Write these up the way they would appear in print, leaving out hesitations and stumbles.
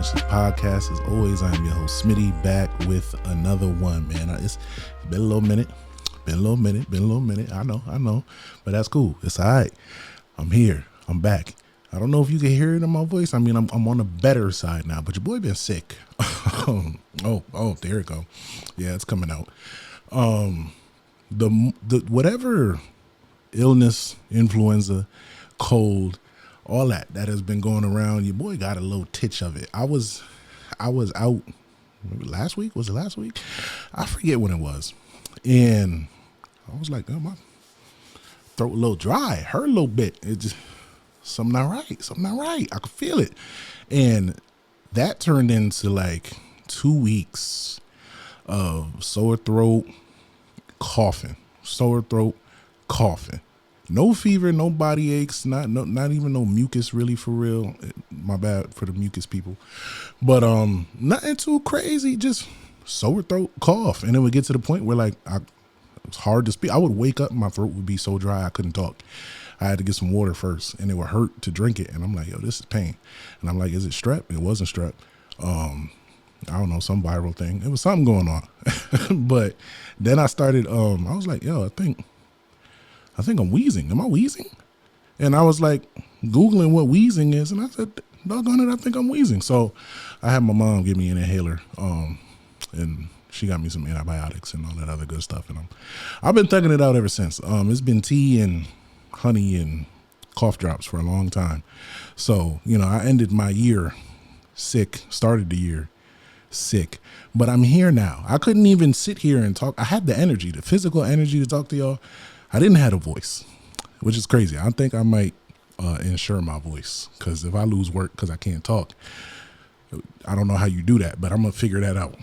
Relationships Podcast. As always, I'm your host, Smitty, back with another one, man. It's been a little minute. I know, but that's cool. It's all right. I'm here. I'm back. I don't know if you can hear it in my voice. I mean, I'm on the better side now, but your boy been sick. oh, there it go. Yeah, it's coming out. The whatever illness, influenza, cold, all that has been going around. Your boy got a little titch of it. I was out last week. Was it last week? I forget when it was. And I was like, oh, my throat a little dry, hurt a little bit. It just, something not right. I could feel it. And that turned into like 2 weeks of sore throat, coughing. No fever, no body aches, not even no mucus really for real. My bad for the mucus people. But nothing too crazy, just sore throat, cough. And it would get to the point where like it was hard to speak. I would wake up and my throat would be so dry I couldn't talk. I had to get some water first and it would hurt to drink it. And I'm like, yo, this is pain. And I'm like, is it strep? It wasn't strep. I don't know, some viral thing. It was something going on. But then I started, I was like, yo, I think I'm wheezing. Am I wheezing? And I was like Googling what wheezing is. And I said, doggone it, I think I'm wheezing. So I had my mom give me an inhaler. And she got me some antibiotics and all that other good stuff. And I've been thugging it out ever since. It's been tea and honey and cough drops for a long time. So, I ended my year sick, started the year sick, but I'm here now. I couldn't even sit here and talk. I had the energy, the physical energy to talk to y'all. I didn't have a voice, which is crazy. I think I might insure my voice because if I lose work because I can't talk, I don't know how you do that, but I'm going to figure that out.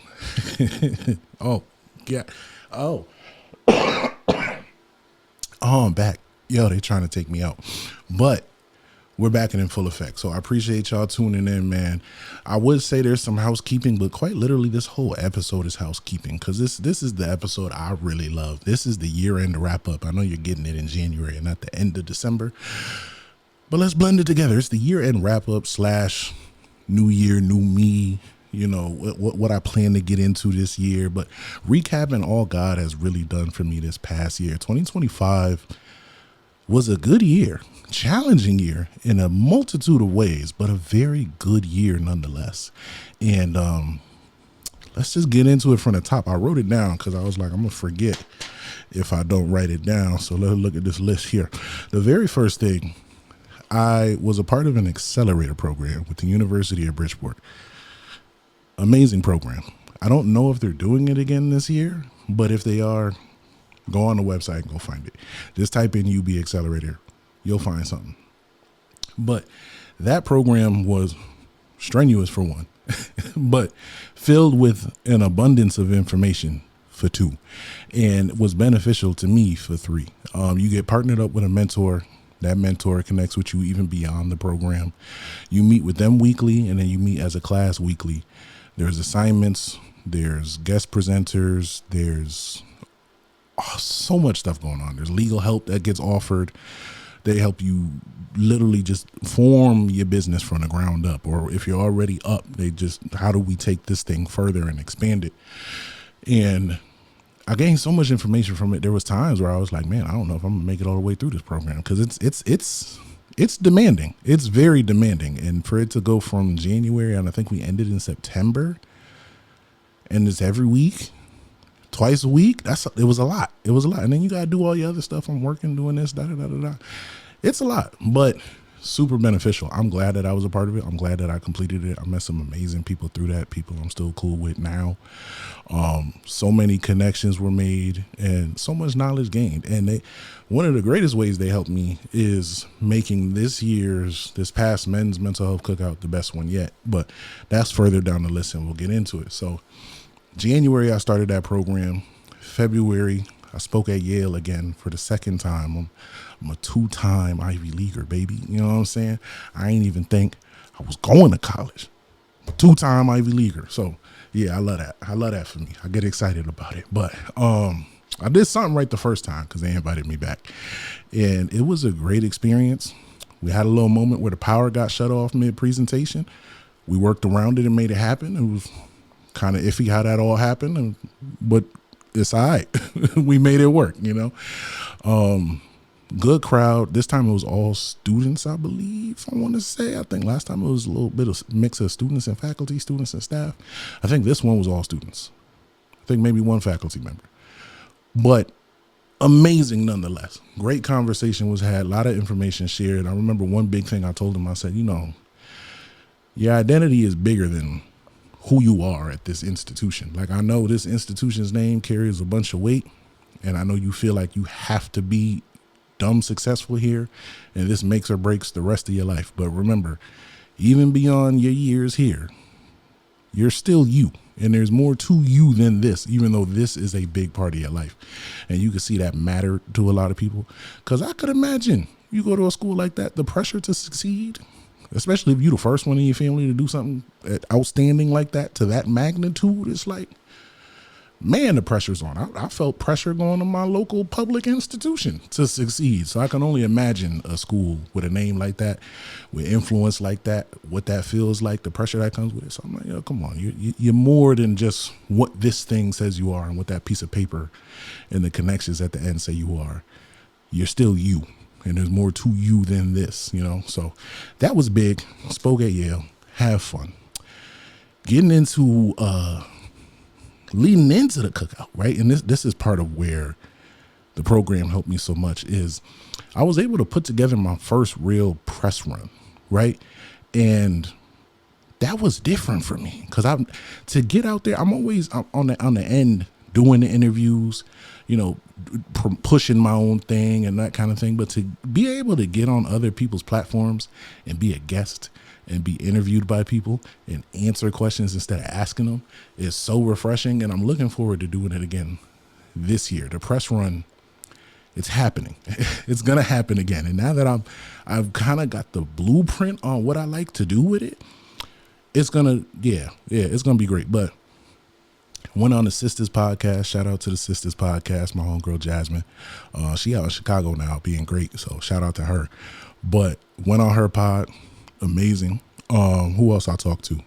Oh, yeah. Oh, I'm back. Yo, they trying to take me out, but we're back and in full effect. So I appreciate y'all tuning in, man. I would say there's some housekeeping, but quite literally this whole episode is housekeeping because this is the episode I really love. This is the year-end wrap up. I know you're getting it in January and not the end of December, but let's blend it together. It's the year-end wrap up / new year, new me, what I plan to get into this year, but recapping all God has really done for me this past year. 2025 was a good year, challenging year in a multitude of ways, but a very good year nonetheless. And let's just get into it from the top. I wrote it down because I was like, I'm going to forget if I don't write it down. So let's look at this list here. The very first thing, I was a part of an accelerator program with the University of Bridgeport. Amazing program. I don't know if they're doing it again this year, but if they are, go on the website and go find it. Just type in UB Accelerator. You'll find something. But that program was strenuous for one, but filled with an abundance of information for two, and was beneficial to me for three. You get partnered up with a mentor. That mentor connects with you even beyond the program. You meet with them weekly, and then you meet as a class weekly. There's assignments. There's guest presenters. There's so much stuff going on. There's legal help that gets offered. They help you literally just form your business from the ground up. Or if you're already up, how do we take this thing further and expand it? And I gained so much information from it. There was times where I was like, man, I don't know if I'm gonna make it all the way through this program because it's demanding. It's very demanding. And for it to go from January, and I think we ended in September, and it's every week, twice a week. It was a lot. And then you got to do all your other stuff. I'm working, doing this, It's a lot, but super beneficial. I'm glad that I was a part of it. I'm glad that I completed it. I met some amazing people through that, people I'm still cool with now. So many connections were made and so much knowledge gained. And one of the greatest ways they helped me is making this past men's mental health cookout the best one yet. But that's further down the list and we'll get into it. So January, I started that program. February, I spoke at Yale again for the second time. I'm a 2-time Ivy Leaguer, baby. You know what I'm saying? I ain't even think I was going to college. 2-time Ivy Leaguer. So, yeah, I love that. I love that for me. I get excited about it. But I did something right the first time because they invited me back. And it was a great experience. We had a little moment where the power got shut off mid-presentation. We worked around it and made it happen. It was kind of iffy how that all happened, but it's all right. We made it work, Good crowd. This time it was all students, I believe. I want to say. I think last time it was a little bit of mix of students and faculty, students and staff. I think this one was all students. I think maybe one faculty member. But amazing nonetheless. Great conversation was had. A lot of information shared. I remember one big thing I told him. I said, your identity is bigger than who you are at this institution. Like, I know this institution's name carries a bunch of weight, and I know you feel like you have to be dumb successful here, and this makes or breaks the rest of your life. But remember, even beyond your years here, you're still you, and there's more to you than this, even though this is a big part of your life. And you can see that matter to a lot of people, because I could imagine you go to a school like that, the pressure to succeed, especially if you're the first one in your family to do something outstanding like that to that magnitude. It's like, man, the pressure's on. I felt pressure going to my local public institution to succeed. So I can only imagine a school with a name like that, with influence like that, what that feels like, the pressure that comes with it. So I'm like, come on, you're more than just what this thing says you are and what that piece of paper and the connections at the end say you are. You're still you, and there's more to you than this, So that was big. Spoke at Yale. Have fun. Getting into leading into the cookout, right? And this is part of where the program helped me so much, is I was able to put together my first real press run, right? And that was different for me, because to get out there, I'm always on the end doing the interviews, pushing my own thing and that kind of thing. But to be able to get on other people's platforms and be a guest and be interviewed by people and answer questions instead of asking them is so refreshing. And I'm looking forward to doing it again this year. The press run, it's happening. It's going to happen again. And now that I've kind of got the blueprint on what I like to do with it, it's going to, it's going to be great. But went on the Sisters podcast. Shout out to the Sisters podcast, my homegirl Jasmine. She out in Chicago now being great. So shout out to her. But went on her pod. Amazing. Who else I talked to?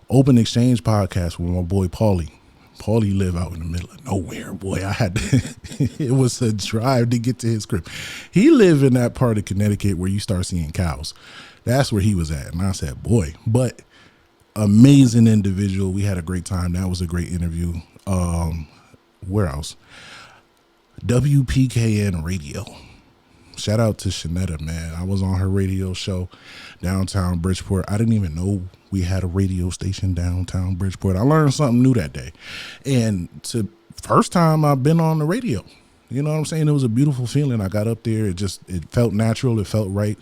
Open Exchange podcast with my boy Paulie. Paulie live out in the middle of nowhere, boy. I had to, it was a drive to get to his crib. He live in that part of Connecticut where you start seeing cows. That's where he was at. And I said, boy, but amazing individual. We had a great time. That was a great interview. Where else? WPKN Radio. Shout out to Shanetta, man. I was on her radio show downtown Bridgeport. I didn't even know we had a radio station downtown Bridgeport. I learned something new that day. And first time I've been on the radio. You know what I'm saying? It was a beautiful feeling. I got up there. It felt natural. It felt right.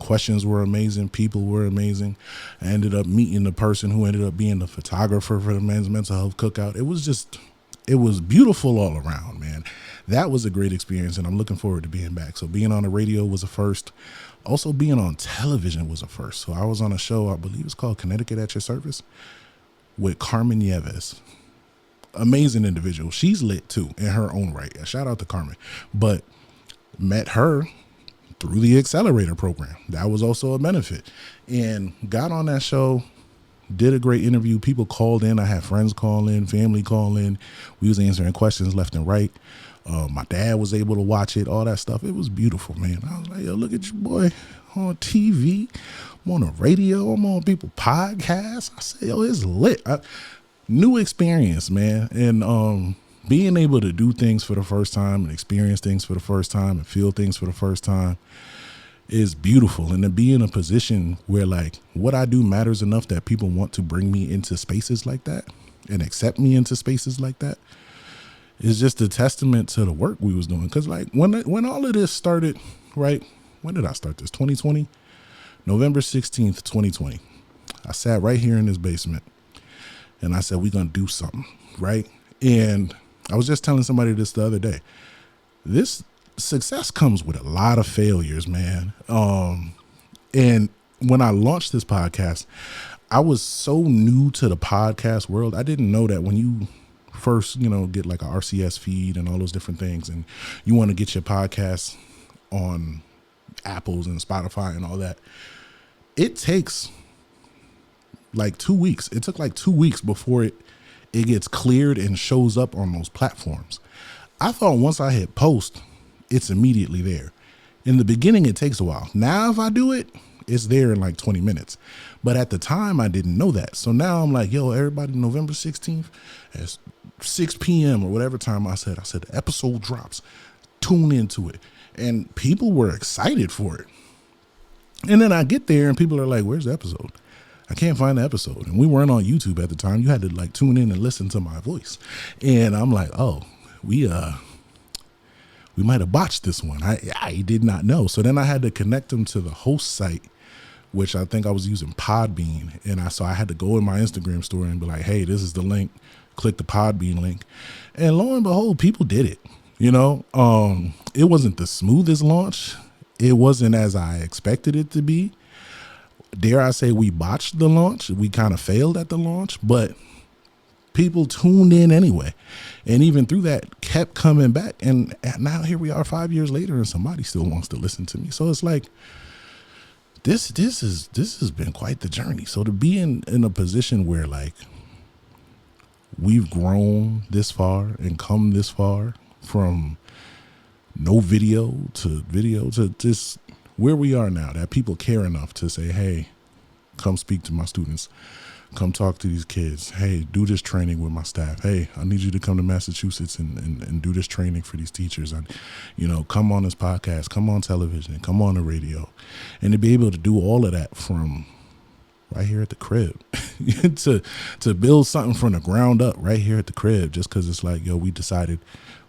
Questions were amazing. People were amazing. I ended up meeting the person who ended up being the photographer for the men's mental health cookout. It was beautiful all around, man. That was a great experience, and I'm looking forward to being back. So being on the radio was a first. Also being on television was a first. So I was on a show, I believe it's called Connecticut at Your Service, with Carmen Nieves. Amazing individual. She's lit too in her own right. Shout out to Carmen. But met her through the Accelerator program. That was also a benefit. And got on that show, did a great interview. People called in. I had friends call in, family call in. We was answering questions left and right. My dad was able to watch it, all that stuff. It was beautiful, man. I was like, yo, look at you, boy, on TV. I'm on the radio. I'm on people's podcasts. I say, yo, it's lit. New experience, man. And being able to do things for the first time and experience things for the first time and feel things for the first time is beautiful. And to be in a position where, like, what I do matters enough that people want to bring me into spaces like that and accept me into spaces like that is just a testament to the work we was doing. Because, like, when all of this started, right, when did I start this? 2020? November 16th, 2020. I sat right here in this basement and I said, we're going to do something, right? And I was just telling somebody this the other day. This success comes with a lot of failures, man. And when I launched this podcast, I was so new to the podcast world. I didn't know that when you first, get like a RCS feed and all those different things, and you want to get your podcast on Apples and Spotify and all that, it takes like 2 weeks. It took like 2 weeks before it gets cleared and shows up on those platforms. I thought once I hit post, it's immediately there. In the beginning, it takes a while. Now, if I do it, it's there in like 20 minutes. But at the time, I didn't know that. So now I'm like, yo, everybody, November 16th at 6 p.m. or whatever time I said the episode drops. Tune into it. And people were excited for it. And then I get there and people are like, where's the episode? I can't find the episode. And we weren't on YouTube at the time. You had to like tune in and listen to my voice. And I'm like, oh, we might have botched this one. I did not know. So then I had to connect them to the host site, which I think I was using Podbean. And so I had to go in my Instagram story and be like, hey, this is the link. Click the Podbean link. And lo and behold, people did it. You know, it wasn't the smoothest launch. It wasn't as I expected it to be. Dare I say we botched the launch. We kind of failed at the launch, but people tuned in anyway. And even through that, kept coming back. And now here we are 5 years later and somebody still wants to listen to me. So it's like, this has been quite the journey. So to be in a position where like we've grown this far and come this far from no video to just where we are now, that people care enough to say, hey, come speak to my students. Come talk to these kids. Hey, do this training with my staff. Hey, I need you to come to Massachusetts and do this training for these teachers. And, you know, come on this podcast, come on television, come on the radio. And to be able to do all of that from right here at the crib, to build something from the ground up right here at the crib, just because it's like, yo, we decided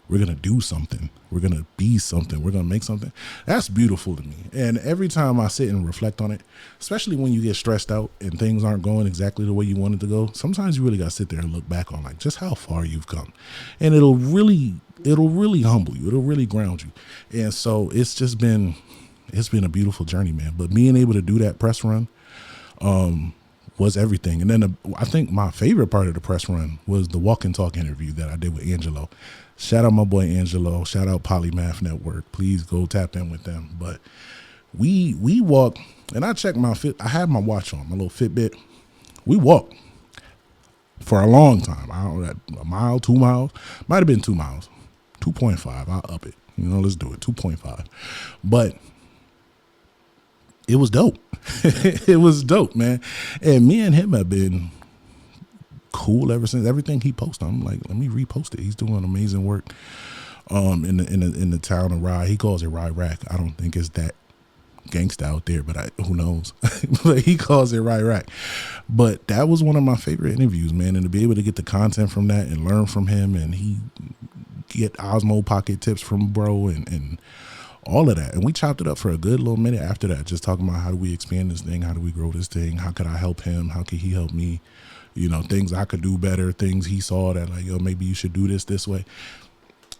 we're going to do something. We're going to be something. We're going to make something. That's beautiful to me. And every time I sit and reflect on it, especially when you get stressed out and things aren't going exactly the way you want it to go, sometimes you really got to sit there and look back on like just how far you've come. And it'll really humble you. It'll really ground you. And so it's been a beautiful journey, man. But being able to do that press run, was everything. And then I think my favorite part of the press run was the walk and talk interview that I did with Angelo. Shout out my boy Angelo. Shout out Polymath Network. Please go tap in with them. But we walked, and I checked my fit. I had my watch on, my little Fitbit. We walked for a long time. I don't know, a mile, 2 miles. Might have been 2 miles. 2.5. I'll up it. You know, let's do it. 2.5. But it was dope. It was dope, man. And me and him have been cool ever since. Everything he posted, I'm like, let me repost it. He's doing amazing work in the town of Rye. He calls it Rye Rack. I don't think it's that gangsta out there, but who knows? But he calls it Rye Rack. But that was one of my favorite interviews, man. And to be able to get the content from that and learn from him, and he get Osmo pocket tips from bro and all of that. And we chopped it up for a good little minute after that, just talking about how do we expand this thing? How do we grow this thing? How could I help him? How could he help me? You know, things I could do better, things he saw that like, yo, maybe you should do this way.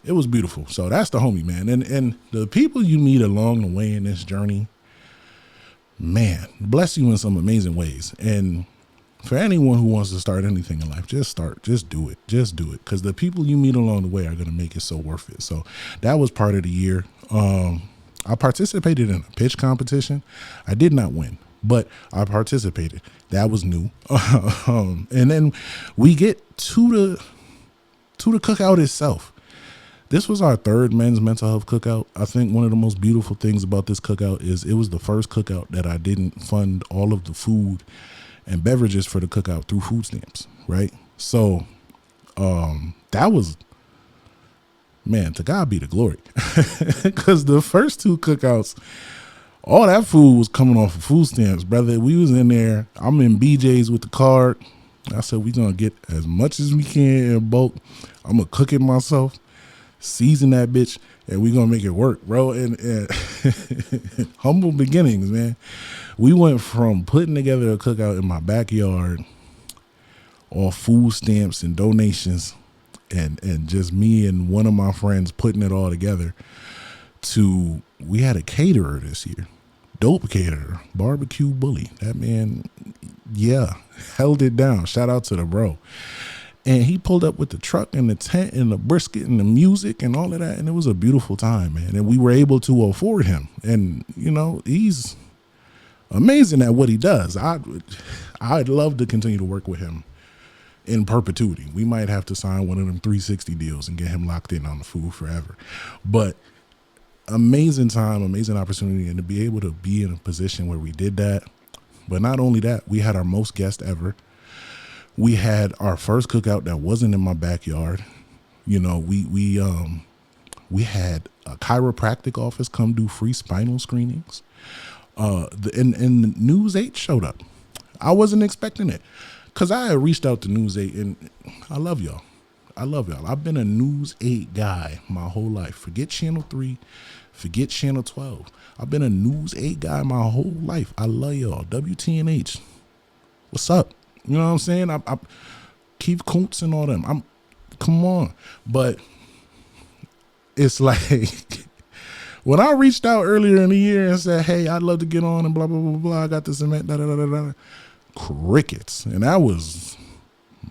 It was beautiful. So that's the homie, man. And the people you meet along the way in this journey, man, bless you in some amazing ways. And for anyone who wants to start anything in life, just do it. Because the people you meet along the way are going to make it so worth it. So that was part of the year. I participated in a pitch competition. I did not win, but I participated. That was new. And then we get to the cookout itself. This was our third men's mental health cookout. I think one of the most beautiful things about this cookout is it was the first cookout that I didn't fund all of the food and beverages for the cookout through food stamps, right? So that was, man, to God be the glory. Because the first two cookouts, all that food was coming off of food stamps, brother. We was in there. I'm in BJ's with the card. I said, we going to get as much as we can in bulk. I'm going to cook it myself, season that bitch, and we going to make it work, bro. And humble beginnings, man. We went from putting together a cookout in my backyard, all food stamps and donations, and just me and one of my friends putting it all together, to we had a caterer this year. Dope caterer, Barbecue Bully. That man, yeah, held it down. Shout out to the bro. And he pulled up with the truck and the tent and the brisket and the music and all of that. And it was a beautiful time, man. And we were able to afford him. And, you know, he's amazing at what he does. I'd love to continue to work with him in perpetuity. We might have to sign one of them 360 deals and get him locked in on the food forever. But amazing time, amazing opportunity, and to be able to be in a position where we did that. But not only that, we had our most guests ever. We had our first cookout that wasn't in my backyard. You know, we had a chiropractic office come do free spinal screenings. And News 8 showed up. I wasn't expecting it because I had reached out to News 8, and I love y'all. I've been a News 8 guy my whole life. Forget Channel 3, forget Channel 12. I've been a News 8 guy my whole life. I love y'all. WTNH, what's up? You know what I'm saying? I Keith Kuntz and all them. Come on. But it's like when I reached out earlier in the year and said, hey, I'd love to get on and blah, blah, blah, blah. I got this event, da, da, da, da, da. Crickets. And that was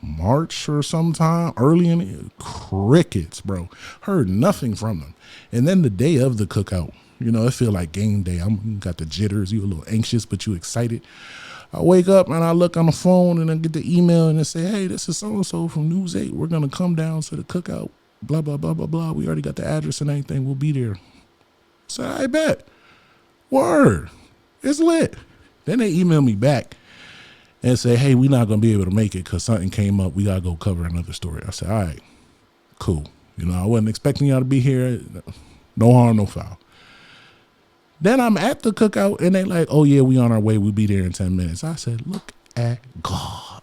March or sometime early in the crickets, bro. Heard nothing from them. And then the day of the cookout, you know, it feel like game day. I'm got the jitters. You a little anxious, but you excited. I wake up and I look on the phone and I get the email and they say, hey, this is so-and-so from News 8. We're going to come down to the cookout. Blah, blah, blah, blah, blah. We already got the address and everything. We'll be there. So I bet. Word. It's lit. Then they email me back and say, hey, we're not going to be able to make it because something came up. We got to go cover another story. I said, all right, cool. You know, I wasn't expecting y'all to be here. No harm, no foul. Then I'm at the cookout and they like, oh, yeah, we on our way. We'll be there in 10 minutes. I said, look at God.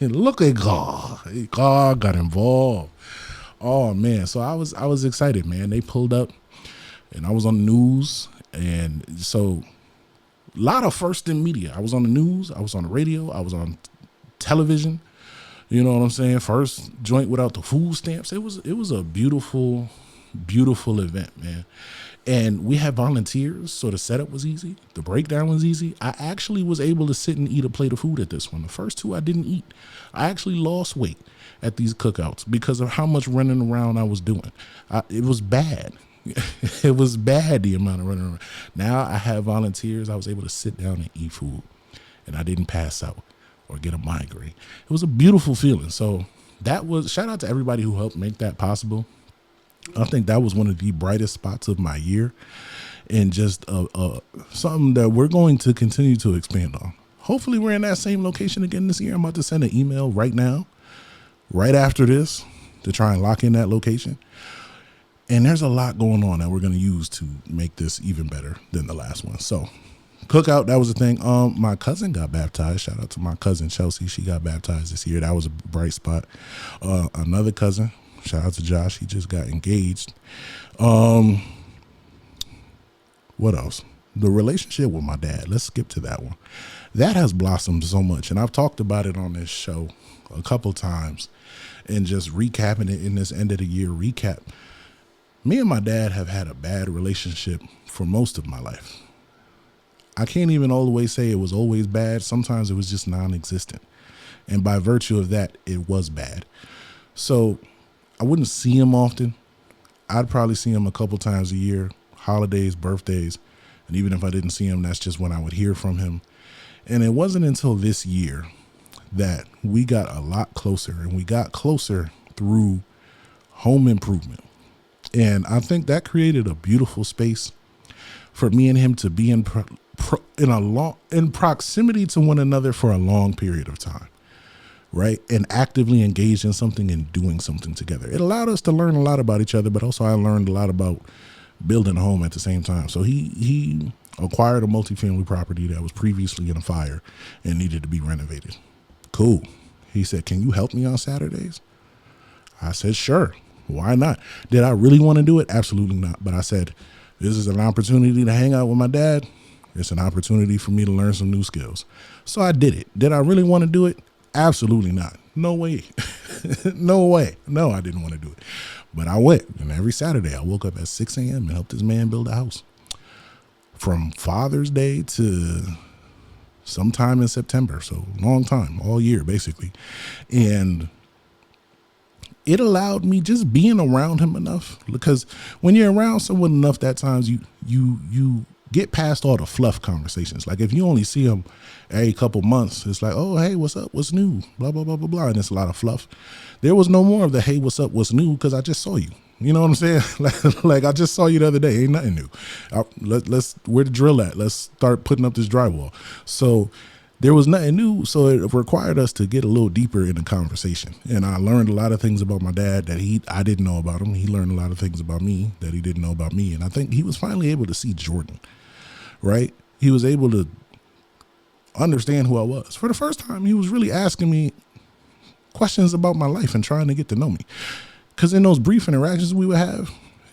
Look at God. God got involved. Oh, man. So I was excited, man. They pulled up and I was on the news. And so a lot of first in media. I was on the news. I was on the radio. I was on television. You know what I'm saying? First joint without the food stamps. It was a beautiful, beautiful event, man. And we had volunteers, so the setup was easy. The breakdown was easy. I actually was able to sit and eat a plate of food at this one. The first two I didn't eat. I actually lost weight at these cookouts because of how much running around I was doing. It was bad. It was bad, the amount of running around. Now I have volunteers. I was able to sit down and eat food, and I didn't pass out or get a migraine. It was a beautiful feeling. So that was, shout out to everybody who helped make that possible. I think that was one of the brightest spots of my year, and just something that we're going to continue to expand on. Hopefully we're in that same location again this year. I'm about to send an email right now, right after this, to try and lock in that location. And there's a lot going on that we're going to use to make this even better than the last one. So cookout, that was the thing. My cousin got baptized. Shout out to my cousin Chelsea. She got baptized this year. That was a bright spot. Another cousin, shout out to Josh. He just got engaged. What else? The relationship with my dad. Let's skip to that one. That has blossomed so much. And I've talked about it on this show a couple times, and just recapping it in this end of the year recap. Me and my dad have had a bad relationship for most of my life. I can't even all the way say it was always bad. Sometimes it was just non-existent. And by virtue of that, it was bad. So I wouldn't see him often. I'd probably see him a couple times a year, holidays, birthdays. And even if I didn't see him, that's just when I would hear from him. And it wasn't until this year that we got a lot closer, and we got closer through home improvement. And I think that created a beautiful space for me and him to be in proximity to one another for a long period of time, right? And actively engaged in something and doing something together. It allowed us to learn a lot about each other, but also I learned a lot about building a home at the same time. So he acquired a multifamily property that was previously in a fire and needed to be renovated. Cool. He said, can you help me on Saturdays? I said, sure. Why not? Did I really want to do it? Absolutely not. But I said, this is an opportunity to hang out with my dad. It's an opportunity for me to learn some new skills. So I did it. Did I really want to do it? Absolutely not. No way. No way. No, I didn't want to do it. But I went. And every Saturday I woke up at 6 a.m. and helped this man build a house. From Father's Day to sometime in September. So long time, all year basically. And it allowed me just being around him enough, because when you're around someone enough, that times you get past all the fluff conversations. Like if you only see them every couple months, it's like, oh, hey, what's up? What's new? Blah, blah, blah, blah, blah. And it's a lot of fluff. There was no more of the, hey, what's up? What's new? Because I just saw you. You know what I'm saying? like I just saw you the other day. Ain't nothing new. Let's where the drill at? Let's start putting up this drywall. So there was nothing new. So it required us to get a little deeper in the conversation. And I learned a lot of things about my dad that I didn't know about him. He learned a lot of things about me that he didn't know about me. And I think he was finally able to see Jordan, right? He was able to understand who I was. For the first time, he was really asking me questions about my life and trying to get to know me. Because in those brief interactions we would have,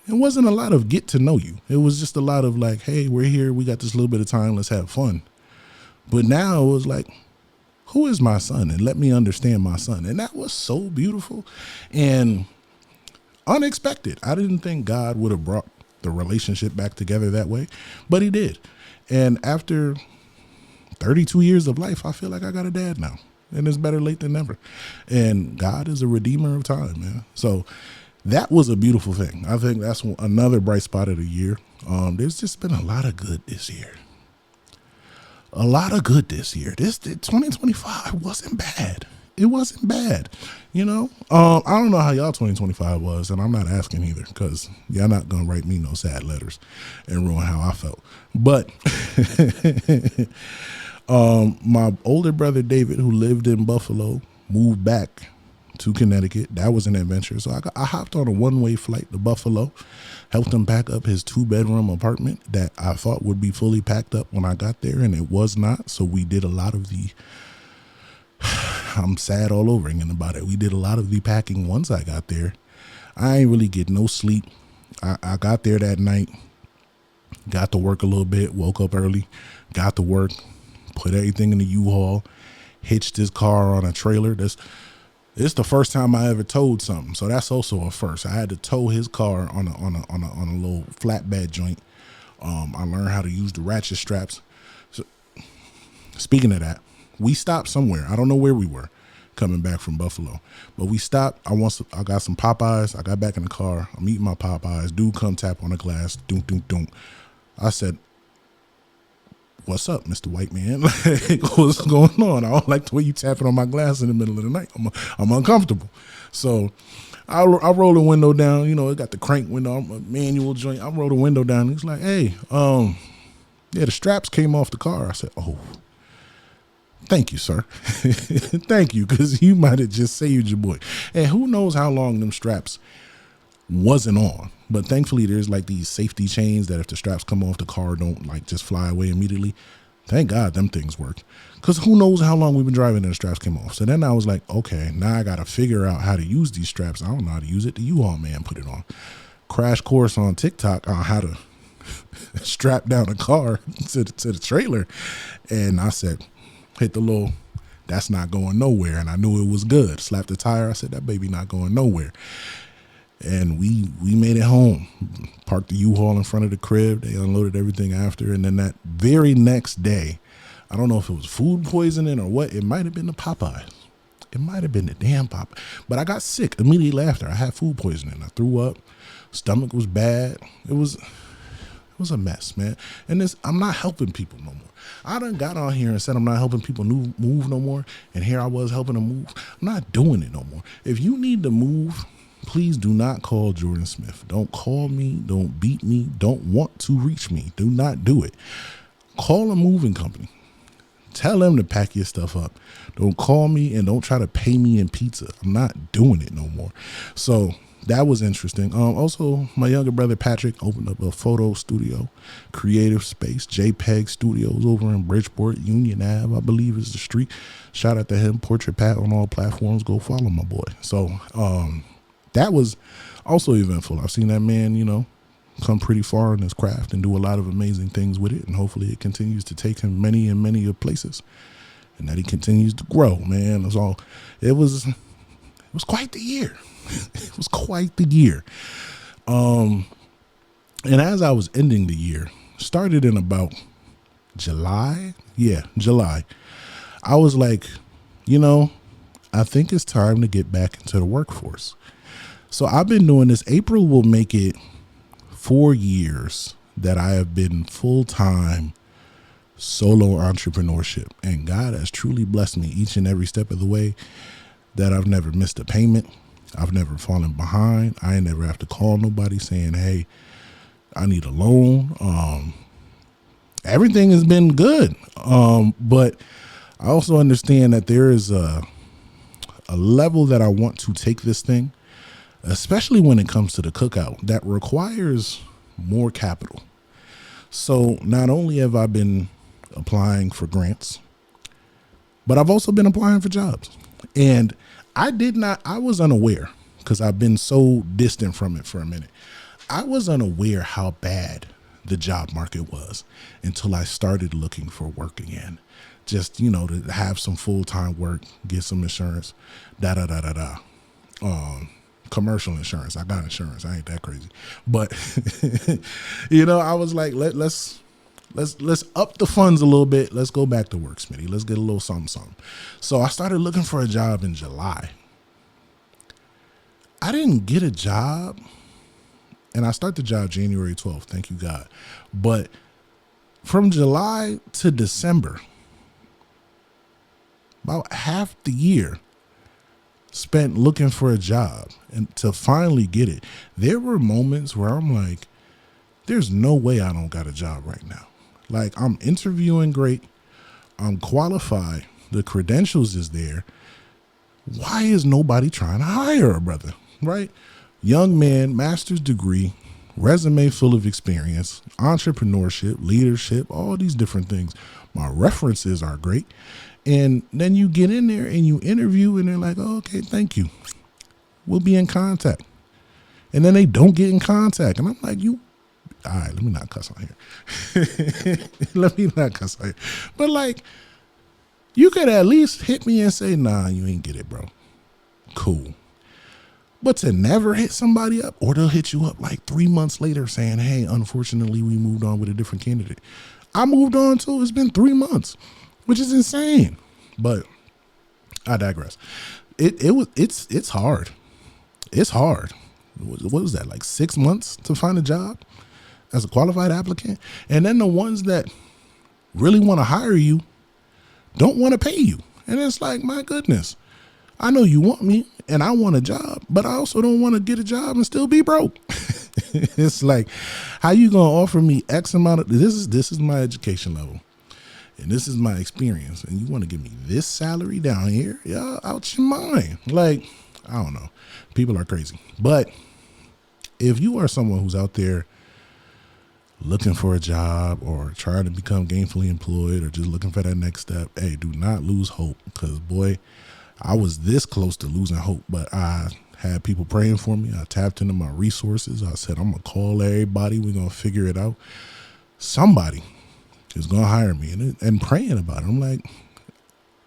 it wasn't a lot of get to know you. It was just a lot of like, hey, we're here. We got this little bit of time. Let's have fun. But now it was like, who is my son? And let me understand my son. And that was so beautiful and unexpected. I didn't think God would have brought the relationship back together that way, but he did. And after 32 years of life, I feel like I got a dad now. And it's better late than never. And God is a redeemer of time, man. So that was a beautiful thing. I think that's another bright spot of the year. There's just been a lot of good this year. A lot of good this year. This 2025 wasn't bad. It wasn't bad. You know, I don't know how y'all 2025 was, and I'm not asking either because y'all not going to write me no sad letters and ruin how I felt. But my older brother, David, who lived in Buffalo, moved back to Connecticut. That was an adventure. So I hopped on a one-way flight to Buffalo, helped him pack up his 2-bedroom apartment that I thought would be fully packed up when I got there, and it was not. So we did a lot of the, I'm sad all over again about it. We did a lot of the packing once I got there. I ain't really get no sleep. I got there that night, got to work a little bit, woke up early, got to work, put everything in the U-Haul, hitched his car on a trailer. It's the first time I ever towed something, so that's also a first. I had to tow his car on a little flatbed joint. I learned how to use the ratchet straps. So, speaking of that, we stopped somewhere. I don't know where we were coming back from Buffalo, but we stopped. I got some Popeyes. I got back in the car. I'm eating my Popeyes. Dude come tap on the glass. Dunk, dunk, dunk. I said, what's up, Mr. White Man? Like, what's going on? I don't like the way you tapping on my glass in the middle of the night. I'm uncomfortable. So I roll the window down. You know, it got the crank window, I'm a manual joint. I roll the window down. He's like, hey, yeah, the straps came off the car. I said, oh, thank you, sir. Thank you, because you might have just saved your boy. And who knows how long them straps wasn't on. But thankfully, there's like these safety chains that if the straps come off, the car don't like just fly away immediately. Thank God them things work. Because who knows how long we've been driving and the straps came off. So then I was like, okay, now I got to figure out how to use these straps. I don't know how to use it. The U-Haul man put it on. Crash course on TikTok on how to strap down a car to the trailer. And I said, hit the little, that's not going nowhere. And I knew it was good. Slapped the tire. I said, that baby not going nowhere. And we made it home, parked the U-Haul in front of the crib. They unloaded everything after. And then that very next day, I don't know if it was food poisoning or what. It might have been the Popeyes. It might have been the damn Popeyes. But I got sick immediately after. I had food poisoning. I threw up. Stomach was bad. It was a mess, man. And I'm not helping people no more. I done got on here and said I'm not helping people move no more. And here I was helping them move. I'm not doing it no more. If you need to move, please do not call Jordan Smith. Don't call me. Don't beat me. Don't want to reach me. Do not do it. Call a moving company. Tell them to pack your stuff up. Don't call me and don't try to pay me in pizza. I'm not doing it no more. So that was interesting. Also, my younger brother Patrick opened up a photo studio, creative space, JPEG Studios over in Bridgeport, Union Ave, I believe is the street. Shout out to him, Portrait Pat on all platforms. Go follow my boy. So that was also eventful. I've seen that man, you know, come pretty far in his craft and do a lot of amazing things with it. And hopefully it continues to take him many and many places and that he continues to grow, man. It was quite the year. It was quite the year. And as I was ending the year, started in about July. Yeah, July. I was like, you know, I think it's time to get back into the workforce. So I've been doing this. April will make it 4 years that I have been full-time solo entrepreneurship, and God has truly blessed me each and every step of the way, that I've never missed a payment. I've never fallen behind. I ain't never have to call nobody saying, hey, I need a loan. Everything has been good. But I also understand that there is a level that I want to take this thing, especially when it comes to the cookout, that requires more capital. So not only have I been applying for grants, but I've also been applying for jobs. And I was unaware, because I've been so distant from it for a minute. I was unaware how bad the job market was until I started looking for work again. Just, to have some full-time work, get some insurance, commercial insurance. I got insurance. I ain't that crazy. But, I was like, let's up the funds a little bit. Let's go back to work, Smitty. Let's get a little something. So I started looking for a job in July. I didn't get a job, and I start the job January 12th. Thank you, God. But from July to December, about half the year spent looking for a job, and to finally get it, there were moments where I'm like, there's no way I don't got a job right now. Like, I'm interviewing great. I'm qualified. The credentials is there. Why is nobody trying to hire a brother, right? Young man, master's degree, resume full of experience, entrepreneurship, leadership, all these different things. My references are great. And then you get in there and you interview, and they're like, oh, okay, thank you. We'll be in contact. And then they don't get in contact. And I'm like, all right, let me not cuss on here. Let me not cuss on here. But like, you could at least hit me and say, nah, you ain't get it, bro. Cool. But to never hit somebody up, or they'll hit you up like 3 months later saying, hey, unfortunately, we moved on with a different candidate. I moved on too. It's been 3 months, which is insane. But I digress. It's hard. It's hard. What was that, like 6 months to find a job as a qualified applicant? And then the ones that really want to hire you don't want to pay you. And it's like, my goodness, I know you want me and I want a job, but I also don't want to get a job and still be broke. It's like, how you going to offer me X amount of, this is my education level and this is my experience, and you want to give me this salary down here? Yeah, out your mind. Like, I don't know. People are crazy. But if you are someone who's out there looking for a job or trying to become gainfully employed or just looking for that next step, hey, do not lose hope, because boy, I was this close to losing hope, but I had people praying for me. I tapped into my resources. I said, I'm going to call everybody. We're going to figure it out. Somebody is going to hire me, and praying about it. I'm like,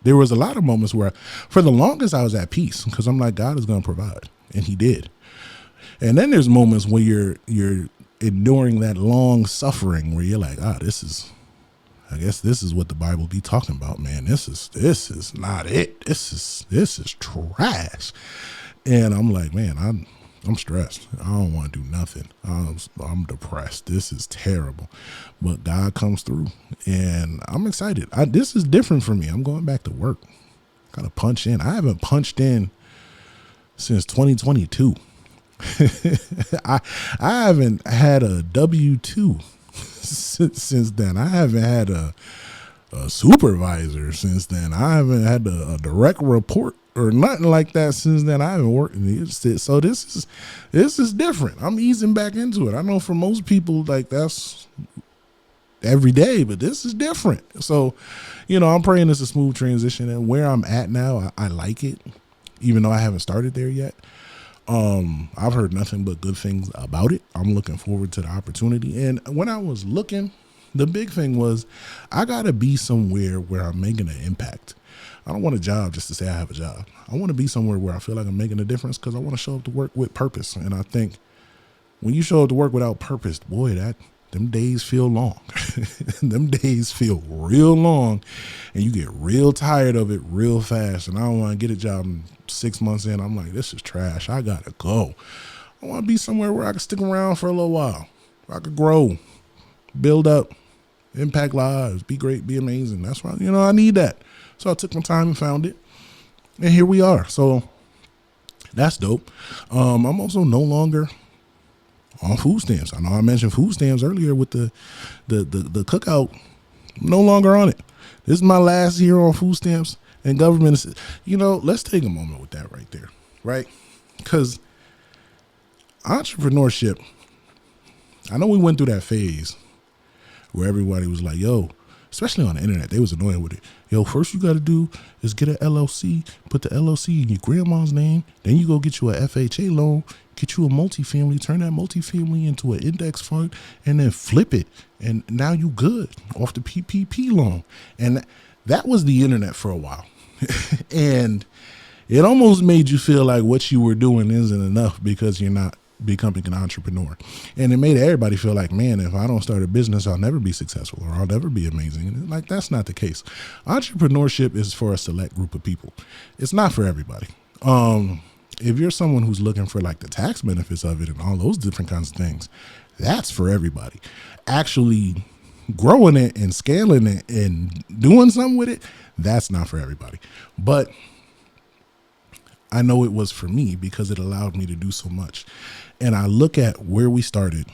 there was a lot of moments where for the longest I was at peace, because I'm like, God is going to provide. And he did. And then there's moments where you're enduring that long suffering where you're like, I guess this is what the Bible be talking about, man. This is not it. This is trash. And I'm like, man, I'm stressed. I don't want to do nothing. I'm depressed. This is terrible. But God comes through, and I'm excited. This is different for me. I'm going back to work. Got to punch in. I haven't punched in since 2022. I haven't had a W-2 since then. I haven't had a supervisor since then. I haven't had a direct report or nothing like that since then. I haven't worked. So this is different. I'm easing back into it. I know for most people, like, that's every day, but this is different. So, I'm praying it's a smooth transition, and where I'm at now, I like it, even though I haven't started there yet. I've heard nothing but good things about it. I'm looking forward to the opportunity. And when I was looking, the big thing was I got to be somewhere where I'm making an impact. I don't want a job just to say I have a job. I want to be somewhere where I feel like I'm making a difference, because I want to show up to work with purpose. And I think when you show up to work without purpose, boy, them days feel long. Them days feel real long, and you get real tired of it real fast. And I don't want to get a job, and 6 months in, I'm like, this is trash. I got to go. I want to be somewhere where I can stick around for a little while, where I could grow, build up, impact lives, be great, be amazing. That's why, I need that. So I took my time and found it. And here we are. So that's dope. I'm also no longer on food stamps. I know I mentioned food stamps earlier with the cookout. I'm no longer on it. This is my last year on food stamps and government. Let's take a moment with that right there, right? Because entrepreneurship, I know we went through that phase where everybody was like, yo, especially on the internet, they was annoying with it. Yo, first you got to do is get an LLC, put the LLC in your grandma's name. Then you go get you a FHA loan, get you a multifamily, turn that multifamily into an index fund, and then flip it. And now you good off the PPP loan. And that was the internet for a while. And it almost made you feel like what you were doing isn't enough because you're not becoming an entrepreneur. And it made everybody feel like, man, if I don't start a business, I'll never be successful or I'll never be amazing. And like, that's not the case. Entrepreneurship is for a select group of people. It's not for everybody. If you're someone who's looking for like the tax benefits of it and all those different kinds of things, that's for everybody. Actually growing it and scaling it and doing something with it, that's not for everybody. But I know it was for me because it allowed me to do so much. And I look at where we started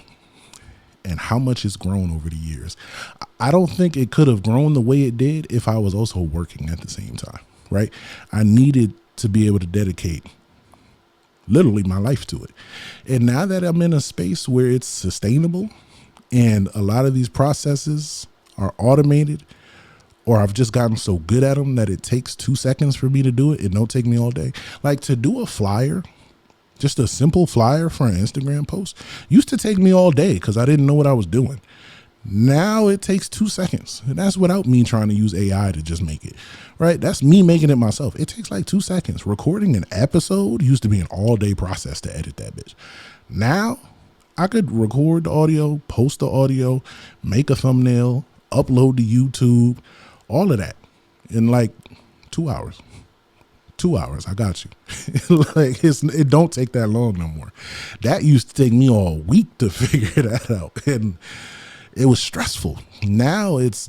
and how much it's grown over the years. I don't think it could have grown the way it did if I was also working at the same time, right? I needed to be able to dedicate literally my life to it. And now that I'm in a space where it's sustainable and a lot of these processes are automated, or I've just gotten so good at them that it takes 2 seconds for me to do it. It don't take me all day. Like to do a flyer, just a simple flyer for an Instagram post, used to take me all day because I didn't know what I was doing. Now it takes 2 seconds. And that's without me trying to use AI to just make it, right? That's me making it myself. It takes like 2 seconds. Recording an episode used to be an all day process to edit that bitch. Now I could record the audio, post the audio, make a thumbnail, upload to YouTube, all of that in like 2 hours. 2 hours, I got you. Like it don't take that long no more. That used to take me all week to figure that out, and it was stressful. Now it's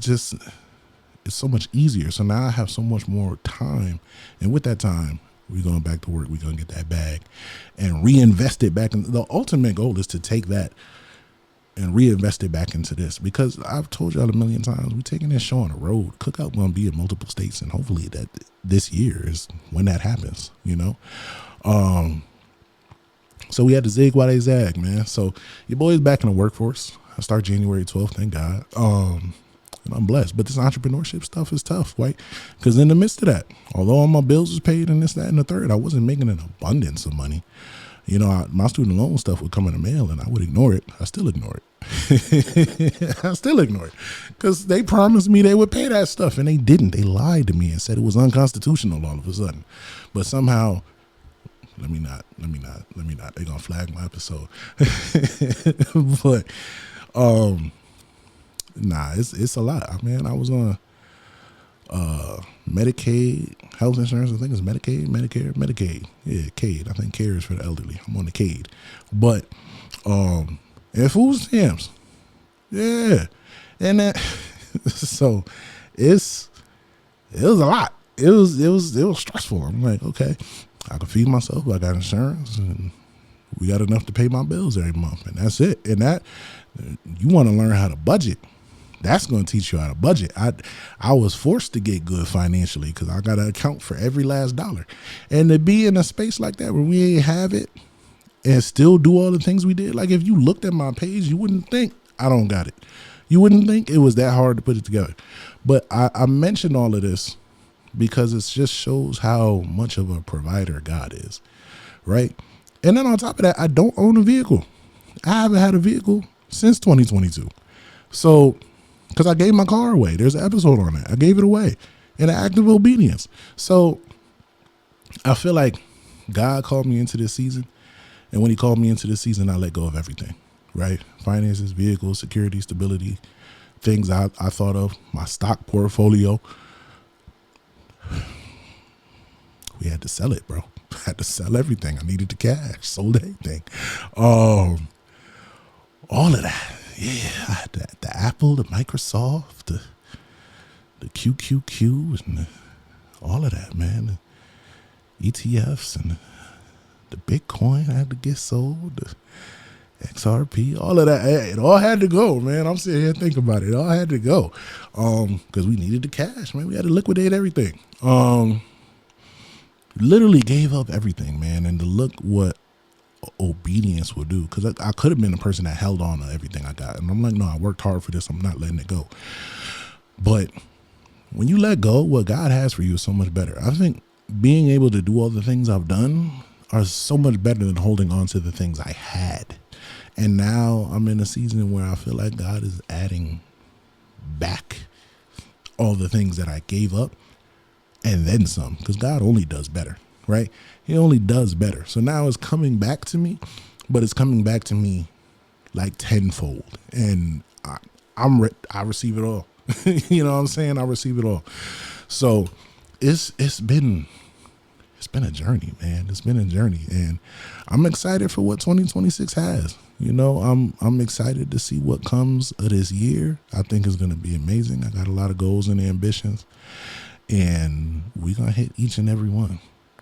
so much easier. So now I have so much more time, and with that time, we're going back to work. We're gonna get that bag and reinvest it back in. The ultimate goal is to take that and reinvest it back into this, because I've told y'all a million times, we're taking this show on the road. Cookout gonna be in multiple states, and hopefully that this year is when that happens, So we had to zig while they zag, man. So your boy's back in the workforce. I start January 12th, thank God. And I'm blessed. But this entrepreneurship stuff is tough, right? Because in the midst of that, although all my bills was paid and this, that, and the third, I wasn't making an abundance of money. My student loan stuff would come in the mail and I would ignore it. I still ignore it. I still ignore it because they promised me they would pay that stuff and they didn't. They lied to me and said it was unconstitutional all of a sudden. But somehow, let me not. They're going to flag my episode. But, it's a lot. I mean, I was on Medicaid, health insurance. I think it's Medicaid, Medicare, Medicaid. Yeah, CAID. I think CARE is for the elderly. I'm on the CAID. But and food stamps. Yeah. And that so it was a lot. It was stressful. I'm like, okay, I can feed myself. I got insurance and we got enough to pay my bills every month. And that's it. And that you want to learn how to budget. That's going to teach you how to budget. I was forced to get good financially because I got to account for every last dollar. And to be in a space like that where we ain't have it and still do all the things we did. Like if you looked at my page, you wouldn't think I don't got it. You wouldn't think it was that hard to put it together. But I mentioned all of this because it just shows how much of a provider God is, right? And then on top of that, I don't own a vehicle. I haven't had a vehicle since 2022. So, because I gave my car away. There's an episode on that. I gave it away in an act of obedience. So I feel like God called me into this season. And when he called me into this season, I let go of everything, right? Finances, vehicles, security, stability, things I thought of, my stock portfolio. We had to sell it, bro. I had to sell everything. I needed the cash, sold everything. All of that. yeah, I had the Apple, the Microsoft, the QQQ, and all of that, man. The ETFs and the Bitcoin I had to get sold, the XRP, all of that. It all had to go, man. I'm sitting here thinking about it. It all had to go. Because we needed the cash, man. We had to liquidate everything. Literally gave up everything, man. And to look what obedience will do. Because I could have been the person that held on to everything I got. And I'm like, no, I worked hard for this. I'm not letting it go. But when you let go, what God has for you is so much better. I think being able to do all the things I've done are so much better than holding on to the things I had. And now I'm in a season where I feel like God is adding back all the things that I gave up and then some, because God only does better, right? He only does better. So now it's coming back to me, but it's coming back to me like tenfold. And I receive it all. You know what I'm saying? I receive it all. So it's been a journey, man. It's been a journey, and I'm excited for what 2026 has. You know, I'm excited to see what comes of this year. I think it's going to be amazing. I got a lot of goals and ambitions, and we're going to hit each and every one.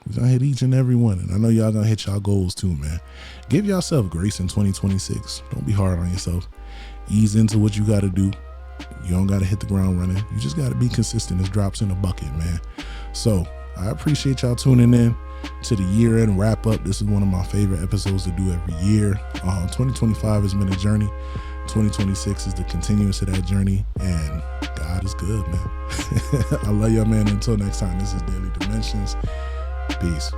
We're going to hit each and every one, and I know y'all going to hit y'all goals too, man. Give yourself grace in 2026. Don't be hard on yourself. Ease into what you got to do. You don't got to hit the ground running. You just got to be consistent as drops in a bucket, man. So I appreciate y'all tuning in to the year-end wrap-up. This is one of my favorite episodes to do every year. 2025 has been a journey. 2026 is the continuance of that journey, and God is good, man. I love y'all, man. Until next time, this is Daily Dimensions. Peace.